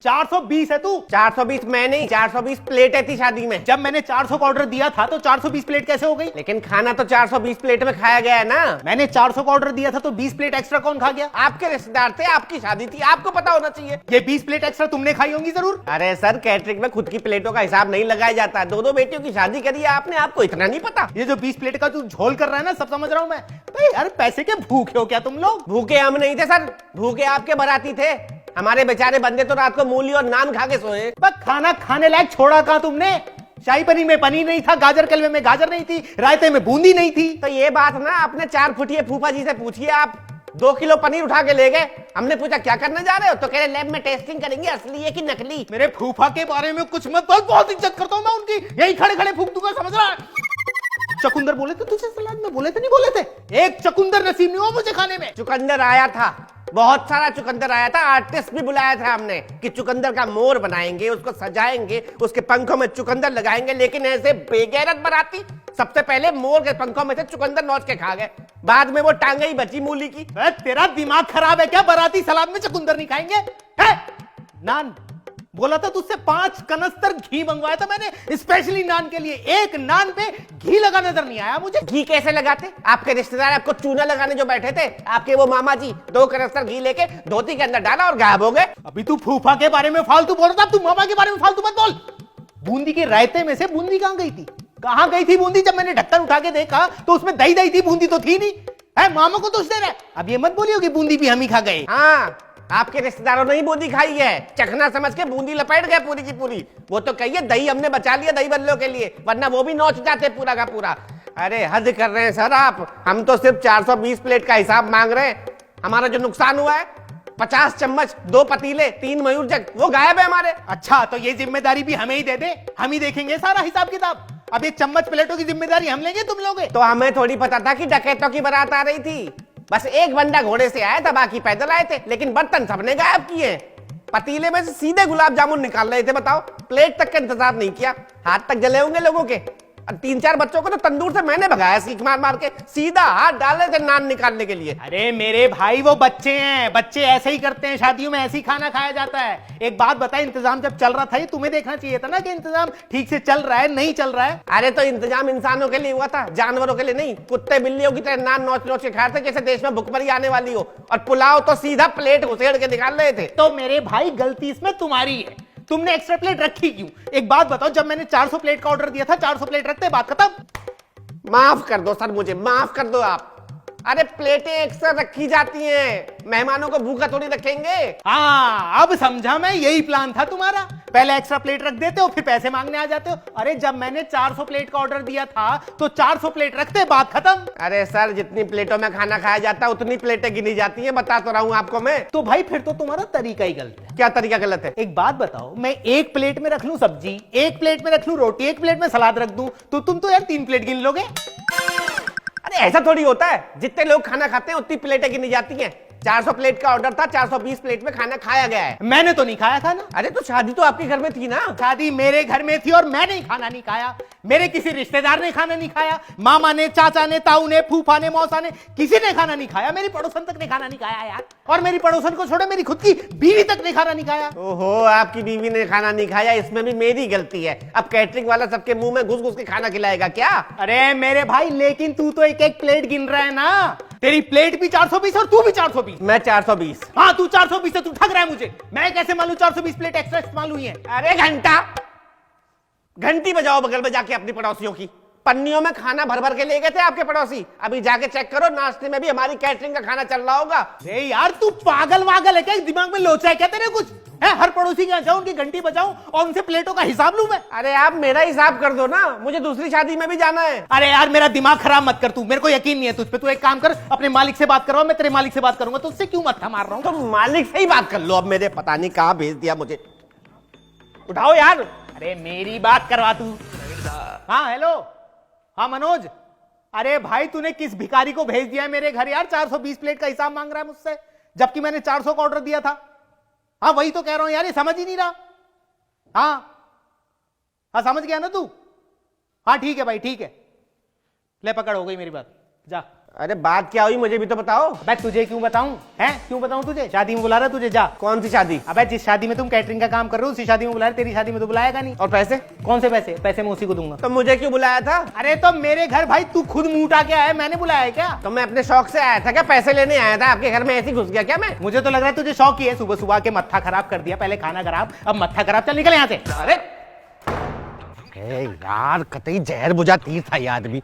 420 है तू। 420 मैं नहीं, 420 प्लेटें थी शादी में। जब मैंने 400 का ऑर्डर दिया था तो 420 प्लेट कैसे हो गई? लेकिन खाना तो 420 प्लेट में खाया गया है ना। मैंने 400 का ऑर्डर दिया था तो 20 प्लेट एक्स्ट्रा कौन खा गया? आपके रिश्तेदार थे, आपकी शादी थी, आपको पता होना चाहिए। ये 20 प्लेट एक्स्ट्रा तुमने खाई होंगी जरूर। अरे सर, कैटरिंग में खुद की प्लेटों का हिसाब नहीं लगाया जाता। दो बेटियों की शादी करी है आपने, आपको इतना नहीं पता? ये जो 20 प्लेट का तू झोल कर रहा है ना, सब समझ रहा हूं मैं। भाई यार, पैसे के भूखे हो क्या तुम लोग? भूखे हम नहीं थे सर, भूखे आपके बाराती थे। हमारे बेचारे बंदे तो रात को मूली और नान खा के सोए। खाना खाने लायक छोड़ा कहां तुमने? शाही पनीर में पनीर नहीं था, गाजर के हलवे में गाजर नहीं थी, रायते में बूंदी नहीं थी। तो ये बात ना अपने 4 फुटिए फूफा जी से पूछिए। आप 2 किलो पनीर उठा के ले गए। हमने पूछा क्या करने जा रहे हो, तो कह रहे लैब में टेस्टिंग करेंगे असली है कि नकली। मेरे फूफा के बारे में कुछ मत बोल, बहुत इज्जत करता हूं मैं उनकी। यही खड़े खड़े फूक दूंगा, समझ रहा है? चुकंदर बोले थे तुझे सलाद में, बोले थे नहीं बोले थे? एक चुकंदर नसीब नहीं हुआ मुझे खाने में। चुकंदर आया था, बहुत सारा चुकंदर आया था। आर्टिस्ट भी बुलाया था हमने कि चुकंदर का मोर बनाएंगे, उसको सजाएंगे, उसके पंखों में चुकंदर लगाएंगे। लेकिन ऐसे बेगैरत बाराती सबसे पहले मोर के पंखों में से चुकंदर नोच के खा गए। बाद में वो टांगे ही बची मूली की। तेरा दिमाग खराब है क्या? बाराती सलाद में चुकंदर नहीं खाएंगे? है? नान बोला था तुझसे 5 कनस्तर घी मंगवाया था मैंने स्पेशली नान के लिए। एक नान पे घी लगा नजर नहीं आया मुझे। घी कैसे लगाते? आपके रिश्तेदार आपको चूना लगाने जो बैठे थे, आपके वो मामा जी 2 कनस्तर घी लेके धोती के अंदर डाला और गायब हो गए। अभी तू फूफा के बारे में फालतू बोल रहा था, तू मामा के बारे में फालतू मत बोल। बूंदी के रायते में से बूंदी कहां गई थी? कहां गई थी बूंदी? जब मैंने ढक्कन उठा के देखा तो उसमें दही दही थी, बूंदी तो थी नहीं। है मामा को दोष दे रहा है? अब ये मत बोलियो कि बूंदी भी हम ही खा गए। हाँ, आपके रिश्तेदारों ने ही बूंदी खाई है, चखना समझ के बूंदी लपेट गए पूरी की पूरी। वो तो कहिए दही हमने बचा लिया दही बल्लों के लिए, वरना वो भी नोच जाते पूरा का पूरा। अरे हद कर रहे हैं सर आप। हम तो सिर्फ 420 प्लेट का हिसाब मांग रहे हैं। हमारा जो नुकसान हुआ है 50 चम्मच, 2 पतीले, 3 मयूर जग, वो गायब है हमारे। अच्छा, तो ये जिम्मेदारी भी हमें ही दे दे, हम ही देखेंगे सारा हिसाब किताब। अब ये चम्मच प्लेटों की जिम्मेदारी हम लेंगे, तुम लोगे? तो हमें थोड़ी पता था कि डकैतों की बारात आ रही थी। बस एक बंदा घोड़े से आया था, बाकी पैदल आए थे। लेकिन बर्तन सबने गायब किए। पतीले में से सीधे गुलाब जामुन निकाल रहे थे, बताओ। प्लेट तक का इंतजार नहीं किया। हाथ तक जले होंगे लोगों के। 3-4 बच्चों को तो तंदूर से मैंने भगाया, सीख मार मार के। सीधा हाथ डाल रहे थे नान निकालने के लिए। अरे मेरे भाई, वो बच्चे हैं, बच्चे ऐसे ही करते हैं। शादियों में ऐसे ही खाना खाया जाता है। एक बात बता, इंतजाम जब चल रहा था ये तुम्हें देखना चाहिए था ना कि इंतजाम ठीक से चल रहा है नहीं चल रहा है। अरे तो इंतजाम इंसानों के लिए हुआ था, जानवरों के लिए नहीं। कुत्ते बिल्लियों की तरह नान नोच नोच के खा रहे थे जैसे देश में भुखमरी आने वाली हो। और पुलाव तो सीधा प्लेट घुसेड़ के निकाल रहे थे। तो मेरे भाई, गलती इसमें तुम्हारी है। तुमने एक्स्ट्रा प्लेट रखी क्यों? एक बात बताओ, जब मैंने 400 प्लेट का ऑर्डर दिया था, 400 प्लेट रखते बात खत्म। माफ कर दो सर, मुझे माफ कर दो आप। अरे प्लेटें एक्स्ट्रा रखी जाती हैं, मेहमानों को भूखा थोड़ी रखेंगे। हाँ, अब समझा मैं, यही प्लान था तुम्हारा। पहले एक्स्ट्रा प्लेट रख देते हो, फिर पैसे मांगने आ जाते हो। अरे जब मैंने 400 प्लेट का ऑर्डर दिया था तो 400 प्लेट रखते, बात खत्म। अरे सर, जितनी प्लेटों में खाना खाया जाता है उतनी प्लेटें गिनी जाती हैं, बता तो रहा हूं आपको मैं। तो भाई फिर तो तुम्हारा तरीका ही गलत है। क्या तरीका गलत है? एक बात बताओ, मैं एक प्लेट में रख लूं सब्जी, एक प्लेट में रख लूं रोटी, एक प्लेट में सलाद रख दूं, तो तुम तो यार 3 प्लेट गिन लोगे। अरे ऐसा थोड़ी होता है, जितने लोग खाना खाते हैं उतनी प्लेटें गिनी जाती हैं। 400 प्लेट का ऑर्डर था, 420 प्लेट में खाना खाया गया है। मैंने तो नहीं खाया खाना। अरे तो शादी तो आपके घर में थी ना। शादी मेरे घर में थी और मैंने खाना नहीं खाया। मेरे किसी रिश्तेदार ने खाना नहीं खाया। मामा ने, चाचा ने, ताऊ ने, फूफा ने, मौसा ने, किसी ने खाना नहीं खाया। मेरी पड़ोसन तक ने खाना नहीं खाया यार। और मेरी पड़ोसन को छोड़ो, मेरी खुद की बीवी तक ने खाना नहीं खाया। ओहो, आपकी बीवी ने खाना नहीं खाया, इसमें भी मेरी गलती है। अब कैटरिंग वाला सबके मुंह में घुस घुस के खाना खिलाएगा क्या? अरे मेरे भाई, लेकिन तू तो एक एक प्लेट गिन रहा है ना। तेरी प्लेट भी 420 और तू भी 420। मैं 420। हाँ, तू 420 से तू ठग रहा है मुझे। मैं कैसे मालूम 420 प्लेट एक्स्ट्रा इस्तेमाल हुई है? अरे घंटी बजाओ बगल में जाके अपनी पड़ोसियों की। पन्नियों में खाना भर भर के ले गए थे आपके पड़ोसी। अभी जाके चेक करो, नाश्ते में भी हमारी कैटरिंग का खाना चल रहा होगा। अरे यार, तू पागल वागल है क्या? दिमाग में लोचा है क्या तेरे कुछ? है, हर पड़ोसी के यहाँ जाऊं, उनकी घंटी बजाऊं और उनसे प्लेटों का हिसाब लूं मैं? अरे आप मेरा हिसाब कर दो ना, मुझे दूसरी शादी में भी जाना है। अरे यार, मेरा दिमाग खराब मत कर तू। मेरे को यकीन नहीं है तुझ पे। तू एक काम कर, अपने मालिक से बात करवा, मैं तेरे मालिक से बात करूंगा। तुझसे क्यों मत्था मार रहा हूं? तो मालिक से ही बात कर लो। अब मेरे पता नहीं कहां भेज दिया मुझे। उठाओ यार। अरे मेरी बात करवा तू। हाँ हेलो, हाँ मनोज। अरे भाई, तूने किस भिखारी को भेज दिया है मेरे घर यार? 420 प्लेट का हिसाब मांग रहा है मुझसे, जबकि मैंने 400 का ऑर्डर दिया था। हाँ वही तो कह रहा हूं यार, ये समझ ही नहीं रहा। हाँ समझ गया ना तू? हाँ ठीक है भाई, ठीक है। ले पकड़, हो गई मेरी बात, जा। अरे बात क्या हुई मुझे भी तो बताओ। अबे तुझे क्यों बताऊं? हैं क्यों बताऊं तुझे? शादी में बुला रहा तुझे, जा। कौन सी शादी? अबे जिस शादी में तुम कैटरिंग का काम कर रहे हो उसी शादी में बुला रहे, तेरी शादी में तो बुलाएगा नहीं। और पैसे? कौन से पैसे? पैसे मैं उसी को दूंगा। तो मुझे क्यों बुलाया था? अरे तो मेरे घर भाई तू खुद मुंह उठा के आया, मैंने बुलाया है क्या? तो मैं अपने शौक से आया था क्या? पैसे लेने आया था आपके घर में, ऐसे ही घुस गया क्या मैं? मुझे तो लग रहा है तुझे शौक ही है, सुबह सुबह के मत्था खराब कर दिया, पहले खाना खराब अब मत्था खराब, चल निकल यहाँ से। अरे यार कतई जहर बुझा तीर था ये आदमी।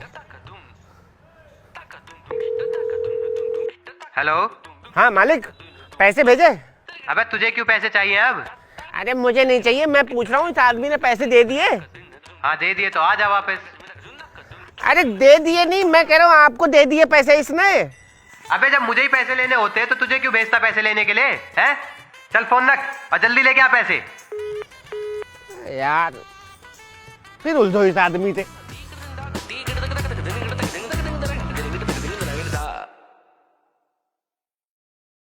हेलो। हाँ मालिक, पैसे भेजे? अबे तुझे क्यों पैसे चाहिए अब? अरे मुझे नहीं चाहिए, मैं पूछ रहा हूँ इस आदमी ने पैसे दे दिए? हाँ दे दिए तो आ जा वापस। अरे दे दिए नहीं, मैं कह रहा हूँ आपको दे दिए पैसे इसने। अबे जब मुझे ही पैसे लेने होते तो तुझे क्यों भेजता पैसे लेने के लिए? हैं? चल फोन रख और जल्दी लेके आ पैसे। यार फिर उलझो इस आदमी से।